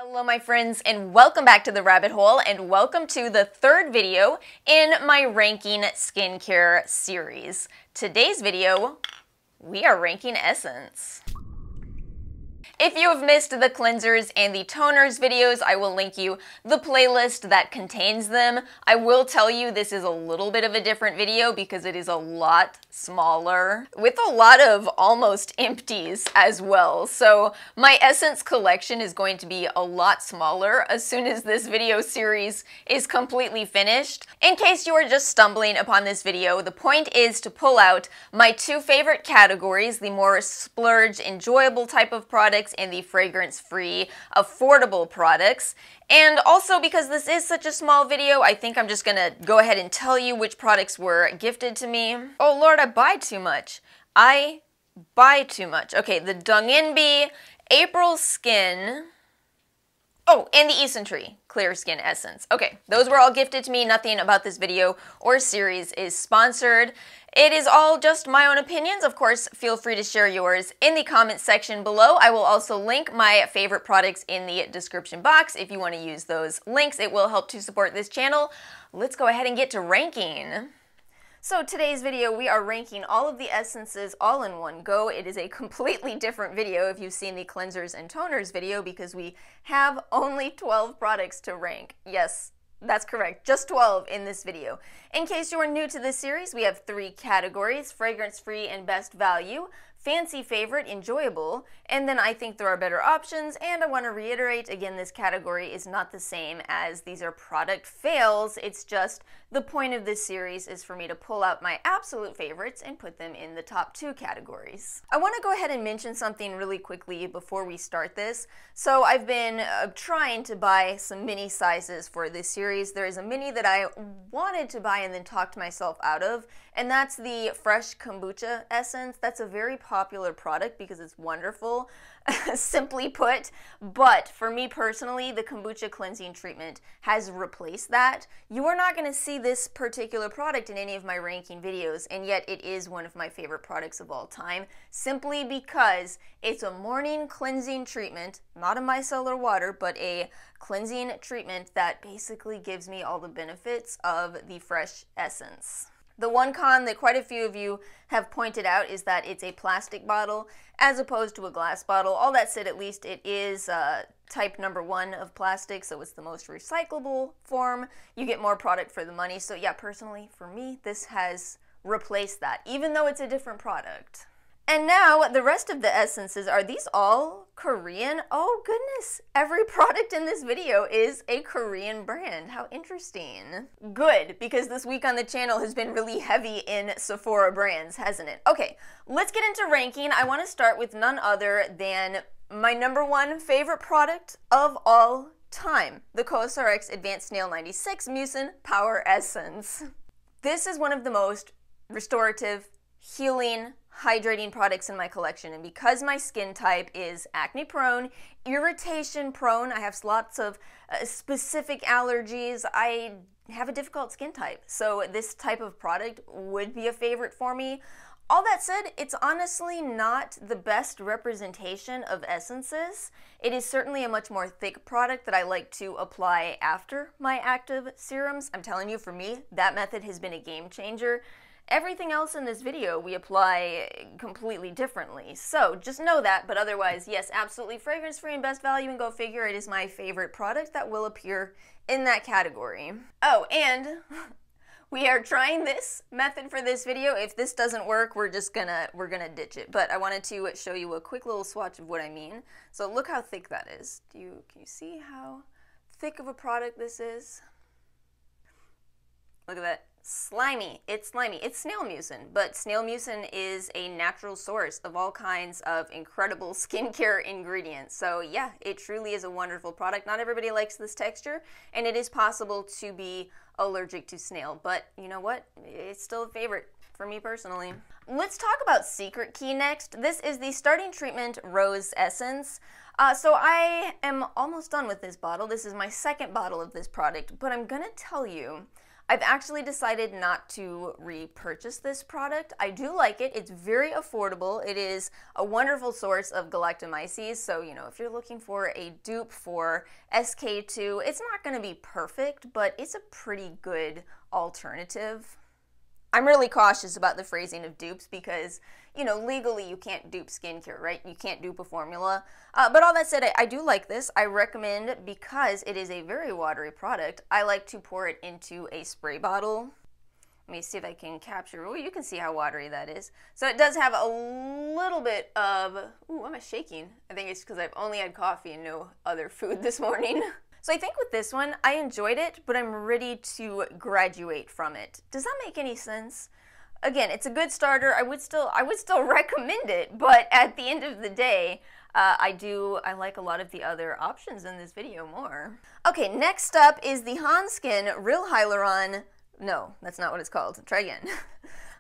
Hello my friends, and welcome back to the rabbit hole, and welcome to the third video in my ranking skincare series. Today's video, we are ranking Essence. If you have missed the cleansers and the toners videos, I will link you the playlist that contains them. I will tell you this is a little bit of a different video because it is a lot smaller with a lot of almost empties as well. So my Essence collection is going to be a lot smaller as soon as this video series is completely finished. In case you are just stumbling upon this video, the point is to pull out my two favorite categories, the more splurge, enjoyable type of products and the fragrance-free, affordable products. And also, because this is such a small video, I think I'm just gonna go ahead and tell you which products were gifted to me. Oh lord, I buy too much. I buy too much. Okay, the Donginbi, Aprilskin, oh, and the Isntree Clear Skin Essence. Okay, those were all gifted to me. Nothing about this video or series is sponsored. It is all just my own opinions. Of course, feel free to share yours in the comment section below. I will also link my favorite products in the description box if you want to use those links. It will help to support this channel. Let's go ahead and get to ranking. So today's video, we are ranking all of the essences all in one go. It is a completely different video if you've seen the cleansers and toners video because we have only 12 products to rank. Yes, that's correct, just 12 in this video. In case you are new to this series, we have 3 categories: fragrance-free and best value, fancy favorite, enjoyable, and then I think there are better options. And I want to reiterate again, this category is not the same as these are product fails. It's just the point of this series is for me to pull out my absolute favorites and put them in the top 2 categories. I want to go ahead and mention something really quickly before we start this. So I've been trying to buy some mini sizes for this series. There is a mini that I wanted to buy and then talked myself out of, and that's the Fresh Kombucha Essence. That's a very popular product because it's wonderful, simply put, but for me personally, the kombucha cleansing treatment has replaced that. You are not going to see this particular product in any of my ranking videos, and yet it is one of my favorite products of all time, simply because it's a morning cleansing treatment, not a micellar water, but a cleansing treatment that basically gives me all the benefits of the Fresh Essence. The one con that quite a few of you have pointed out is that it's a plastic bottle as opposed to a glass bottle. All that said, at least it is type number 1 of plastic, so it's the most recyclable form. You get more product for the money. So yeah, personally, for me, this has replaced that, even though it's a different product. And now, the rest of the essences, are these all Korean? Oh goodness, every product in this video is a Korean brand. How interesting. Good, because this week on the channel has been really heavy in Sephora brands, hasn't it? Okay, let's get into ranking. I want to start with none other than my number 1 favorite product of all time, the Cosrx Advanced Snail 96 Mucin Power Essence. This is one of the most restorative, healing, hydrating products in my collection, and because my skin type is acne prone, irritation prone, I have lots of specific allergies, I have a difficult skin type, so this type of product would be a favorite for me. All that said, it's honestly not the best representation of essences. It is certainly a much more thick product that I like to apply after my active serums. I'm telling you, for me, that method has been a game changer. Everything else in this video we apply completely differently, so just know that. But otherwise, yes, absolutely fragrance-free and best value, and go figure, it is my favorite product that will appear in that category. Oh, and we are trying this method for this video. If this doesn't work, we're gonna ditch it. But I wanted to show you a quick little swatch of what I mean. So look how thick that is. Can you see how thick of a product this is? Look at that. Slimy. It's slimy. It's snail mucin, but snail mucin is a natural source of all kinds of incredible skincare ingredients. So yeah, it truly is a wonderful product. Not everybody likes this texture, and it is possible to be allergic to snail, but you know what? It's still a favorite for me personally. Let's talk about SecretKey next. This is the Starting Treatment Rose Essence. So I am almost done with this bottle. This is my second bottle of this product, but I'm gonna tell you, I've actually decided not to repurchase this product. I do like it. It's very affordable. It is a wonderful source of galactomyces. So, you know, if you're looking for a dupe for SK2, it's not going to be perfect, but it's a pretty good alternative. I'm really cautious about the phrasing of dupes because, you know, legally you can't dupe skincare, right? You can't dupe a formula. But all that said, I do like this. I recommend, because it is a very watery product, I like to pour it into a spray bottle. Let me see if I can capture. Oh, you can see how watery that is. So it does have a little bit of, ooh, why am I shaking? I think it's because I've only had coffee and no other food this morning. So I think with this one, I enjoyed it, but I'm ready to graduate from it. Does that make any sense? Again, it's a good starter. I would still recommend it, but at the end of the day, I like a lot of the other options in this video more. Okay, next up is the Hanskin Real Hyaluron. No, that's not what it's called. Try again.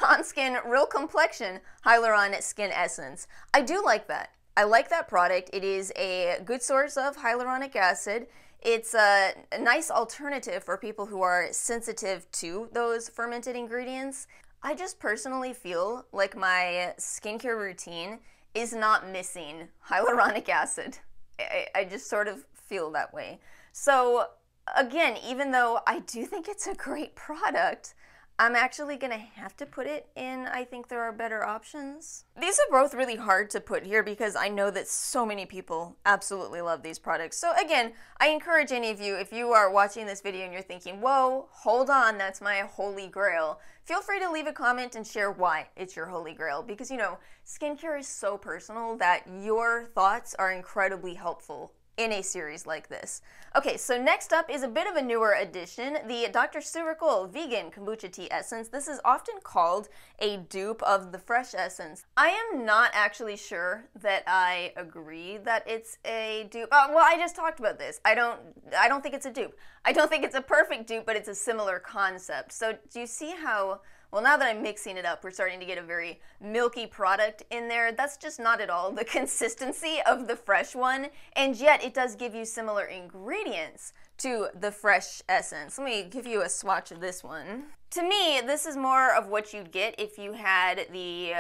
Hanskin Real Complexion Hyaluron Skin Essence. I do like that. I like that product. It is a good source of hyaluronic acid. It's a nice alternative for people who are sensitive to those fermented ingredients. I just personally feel like my skincare routine is not missing hyaluronic acid. I just sort of feel that way. So again, even though I do think it's a great product, I'm actually going to have to put it in I think there are better options. These are both really hard to put here because I know that so many people absolutely love these products. So again, I encourage any of you, if you are watching this video and you're thinking, whoa, hold on, that's my holy grail, feel free to leave a comment and share why it's your holy grail. Because, you know, skincare is so personal that your thoughts are incredibly helpful in a series like this. Okay, so next up is a bit of a newer addition, the Dr. Ceuracle Vegan Kombucha Tea Essence. This is often called a dupe of the Fresh Essence. I am not actually sure that I agree that it's a dupe. Well, I just talked about this. I don't think it's a dupe. I don't think it's a perfect dupe, but it's a similar concept. So do you see how, well, now that I'm mixing it up, we're starting to get a very milky product in there. That's just not at all the consistency of the fresh one, and yet it does give you similar ingredients to the Fresh Essence. Let me give you a swatch of this one. To me, this is more of what you'd get if you had the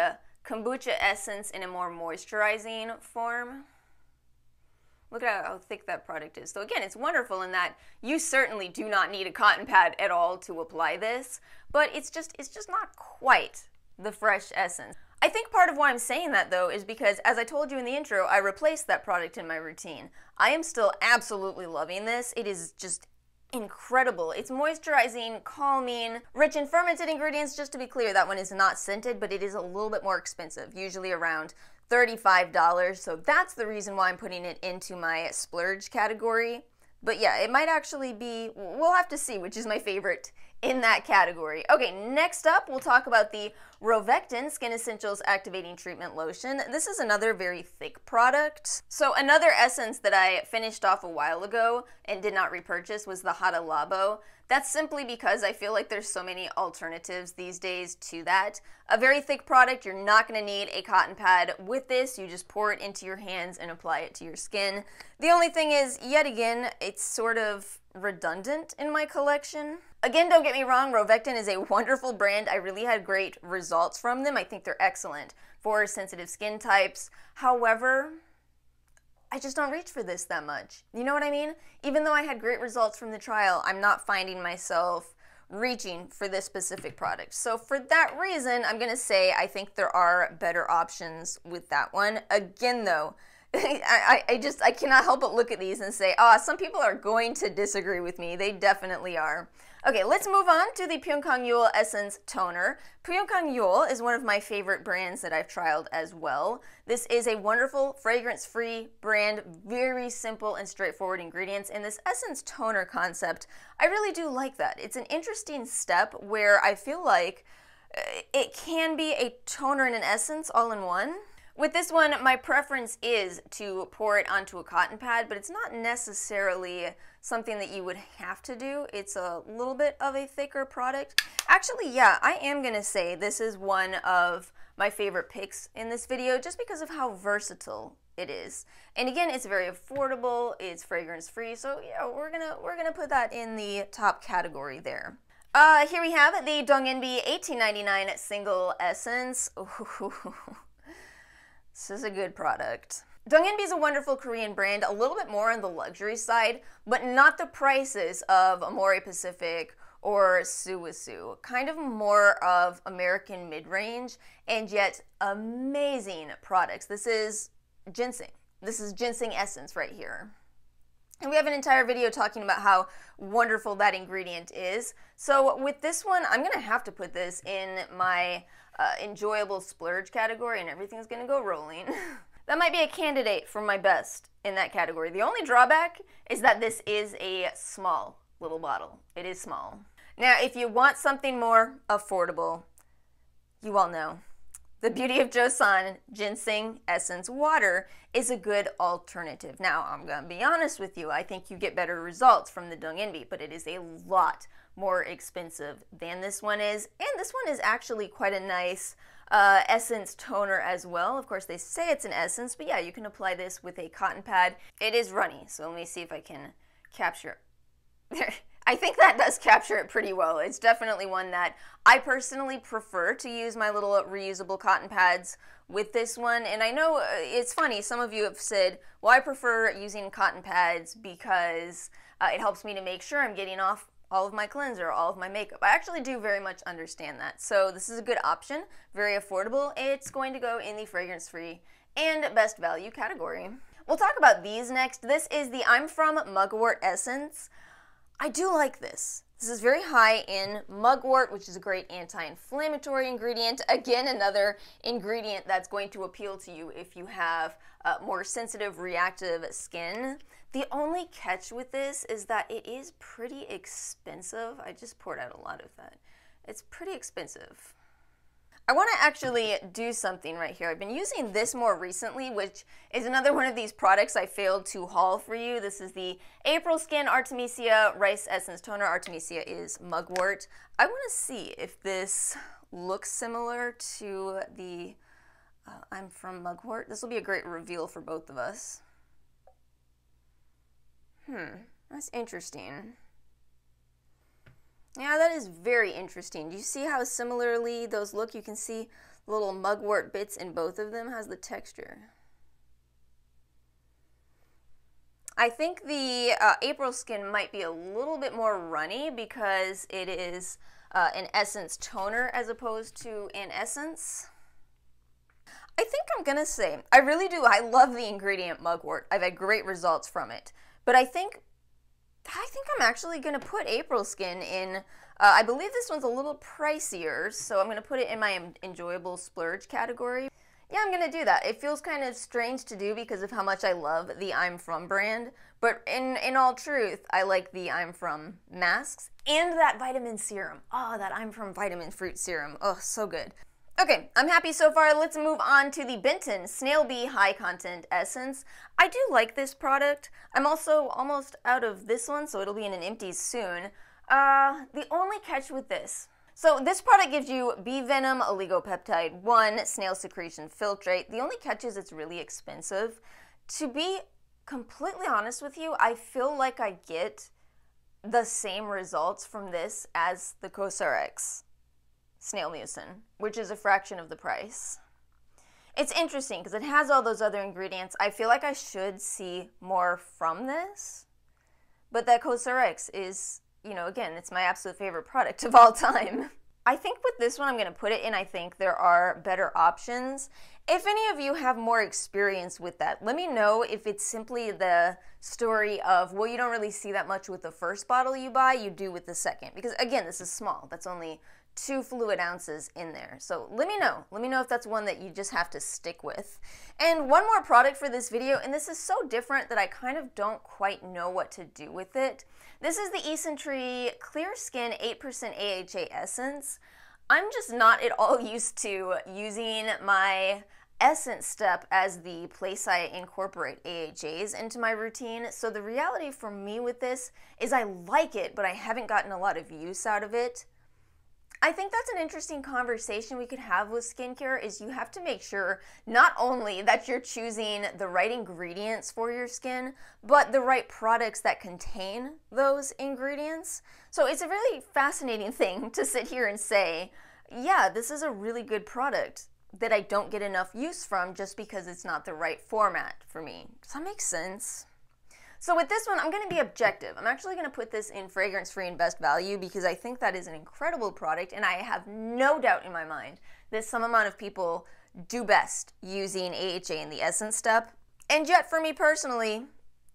Kombucha Essence in a more moisturizing form. Look at how thick that product is. So again, it's wonderful in that you certainly do not need a cotton pad at all to apply this, but it's just not quite the Fresh Essence. I think part of why I'm saying that though is because, as I told you in the intro, I replaced that product in my routine. I am still absolutely loving this. It is just incredible. It's moisturizing, calming, rich in fermented ingredients. Just to be clear, that one is not scented, but it is a little bit more expensive, usually around $35, so that's the reason why I'm putting it into my splurge category. But yeah, it might actually be, we'll have to see which is my favorite in that category. Okay, next up, we'll talk about the Rovectin Skin Essentials Activating Treatment Lotion. This is another very thick product. So another essence that I finished off a while ago and did not repurchase was the Hada Labo. That's simply because I feel like there's so many alternatives these days to that. A very thick product, you're not going to need a cotton pad with this. You just pour it into your hands and apply it to your skin. The only thing is, yet again, it's sort of redundant in my collection. Again, don't get me wrong, Rovectin is a wonderful brand. I really had great results from them. I think they're excellent for sensitive skin types. However, I just don't reach for this that much. You know what I mean? Even though I had great results from the trial, I'm not finding myself reaching for this specific product. So for that reason, I'm gonna say I think there are better options with that one. Again though, I cannot help but look at these and say, some people are going to disagree with me. They definitely are. Okay, let's move on to the Pyunkang Essence Toner. Pyunkang is one of my favorite brands that I've trialed as well. This is a wonderful fragrance-free brand, very simple and straightforward ingredients, and this Essence Toner concept, I really do like that. It's an interesting step where I feel like it can be a toner and an essence all in one. With this one, my preference is to pour it onto a cotton pad, but it's not necessarily something that you would have to do. It's a little bit of a thicker product. Actually, yeah, I am gonna say this is one of my favorite picks in this video just because of how versatile it is. And again, it's very affordable, it's fragrance free, so yeah, we're gonna put that in the top category there. Here we have the Donginbi $18.99 single essence. Ooh, this is a good product. Donginbi is a wonderful Korean brand, a little bit more on the luxury side, but not the prices of Amore Pacific or Suwasu. Kind of more of American mid-range, and yet amazing products. This is ginseng. This is ginseng essence right here. And we have an entire video talking about how wonderful that ingredient is. So with this one, I'm going to have to put this in my enjoyable splurge category, and everything's going to go rolling. That might be a candidate for my best in that category. The only drawback is that this is a small little bottle. It is small. Now, if you want something more affordable, you all know the Beauty of Joseon Ginseng Essence Water is a good alternative. Now, I'm going to be honest with you. I think you get better results from the Donginbi, but it is a lot more expensive than this one is. And this one is actually quite a nice essence toner as well. Of course, they say it's an essence, but yeah, you can apply this with a cotton pad. It is runny, so let me see if I can capture it. I think that does capture it pretty well. It's definitely one that I personally prefer to use my little reusable cotton pads with this one. And I know it's funny, some of you have said, well, I prefer using cotton pads because it helps me to make sure I'm getting off all of my cleanser, all of my makeup. I actually do very much understand that. So this is a good option, very affordable. It's going to go in the fragrance-free and best value category. We'll talk about these next. This is the I'm From Mugwort Essence. I do like this. This is very high in mugwort, which is a great anti-inflammatory ingredient. Again, another ingredient that's going to appeal to you if you have more sensitive, reactive skin. The only catch with this is that it is pretty expensive. I just poured out a lot of that. It's pretty expensive. I want to actually do something right here. I've been using this more recently, which is another one of these products I failed to haul for you. This is the Aprilskin Artemisia Rice Essence Toner. Artemisia is mugwort. I want to see if this looks similar to the I'm From Mugwort. This will be a great reveal for both of us. That's interesting. Yeah, that is very interesting. Do you see how similarly those look? You can see little mugwort bits in both of them. How's the texture? I think the Aprilskin might be a little bit more runny because it is an essence toner as opposed to an essence. I think I'm gonna say, I really do. I love the ingredient mugwort. I've had great results from it. But I think I'm actually going to put Aprilskin in, I believe this one's a little pricier, so I'm going to put it in my enjoyable splurge category. Yeah, I'm going to do that. It feels kind of strange to do because of how much I love the I'm From brand, but in all truth, I like the I'm From masks and that vitamin serum. Oh, that I'm From vitamin fruit serum. Oh, so good. Okay, I'm happy so far. Let's move on to the Benton Snail Bee High Content Essence. I do like this product. I'm also almost out of this one, so it'll be in an empties soon. The only catch with this. So this product gives you bee venom, oligopeptide 1, snail secretion filtrate. The only catch is it's really expensive. To be completely honest with you, I feel like I get the same results from this as the Cosrx snail mucin, which is a fraction of the price. It's interesting because it has all those other ingredients. I feel like I should see more from this, but that Cosrx is, you know, again, it's my absolute favorite product of all time. I think with this one I'm going to put it in, I think there are better options. If any of you have more experience with that, let me know if it's simply the story of, well, you don't really see that much with the first bottle you buy, you do with the second. Because again, this is small. That's only 2 fluid ounces in there. So let me know. Let me know if that's one that you just have to stick with. And one more product for this video, and this is so different that I kind of don't quite know what to do with it. This is the Isntree Clear Skin 8% AHA Essence. I'm just not at all used to using my essence step as the place I incorporate AHAs into my routine. So the reality for me with this is I like it, but I haven't gotten a lot of use out of it. I think that's an interesting conversation we could have with skincare is you have to make sure not only that you're choosing the right ingredients for your skin, but the right products that contain those ingredients. So it's a really fascinating thing to sit here and say, yeah, this is a really good product that I don't get enough use from just because it's not the right format for me. Does that make sense? So with this one, I'm going to be objective. I'm actually going to put this in fragrance-free and best value because I think that is an incredible product, and I have no doubt in my mind that some amount of people do best using AHA in the essence step. And yet for me personally,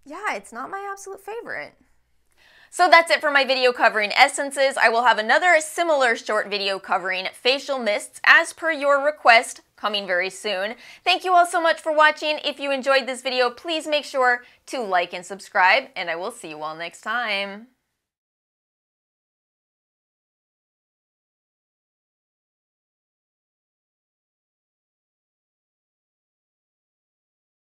yeah, it's not my absolute favorite. So that's it for my video covering essences. I will have another similar short video covering facial mists as per your request coming very soon. Thank you all so much for watching. If you enjoyed this video, please make sure to like and subscribe, and I will see you all next time.